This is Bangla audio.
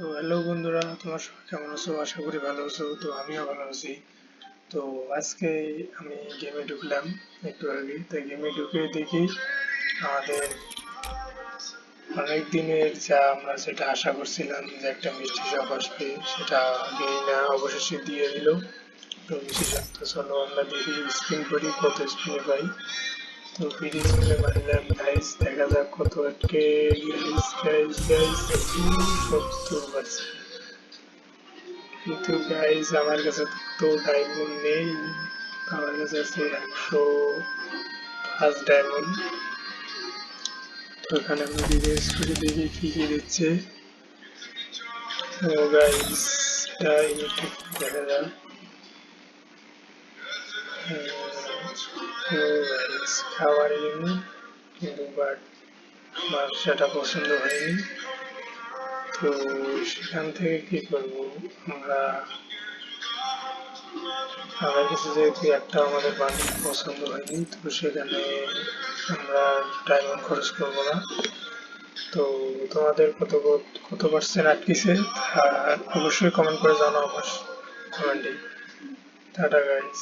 তো হ্যালো বন্ধুরা, তোমার সবাই কেমন আছো? আশা করি ভালো আছো। তো আমিও ভালো আছি। তো আজকে আমি গেমে ঢুকলাম একটু আগে। তো গেমে ঢুকে দেখি আমাদের অনেক দিনের যা আমরা যেটা আশা করছিলাম যে একটা মিষ্টি শপ আসবে, সেটা আগেই না অবশেষে দিয়ে দিল। তো বিশেষত চলো আমরা দেখি স্পিন করি কত স্পিনে পাই। তো ফ্রি স্পিনে মারলাম গাইস, দেখা যাক কত আটকে। Guys guys guys 70%। কিন্তু গাইস আমার কাছে তো ডায়মন্ড নেই, আমার কাছে আছে 105 ডায়মন্ড। তো এখানে আমি রিভাইজ করে দেখি কি কি দিচ্ছে। ও গাইস, এটা ইলেকট্রিক দেখা যাক। ও গাইস, খাবার এলিমি, কিন্তু বাট আমার সেটা পছন্দ হয়নি। তো সেখান থেকে কি করবো আমরা? আমার কাছে যেহেতু একটা আমাদের বান্ডিল পছন্দ হয়নি, তো সেখানে আমরা ডায়মন্ড খরচ করবো না। তো তোমাদের কত কত পার্সেন্ট আটকেছে তা অবশ্যই কমেন্ট করে জানাও আমার কমেন্টে। Tata guys.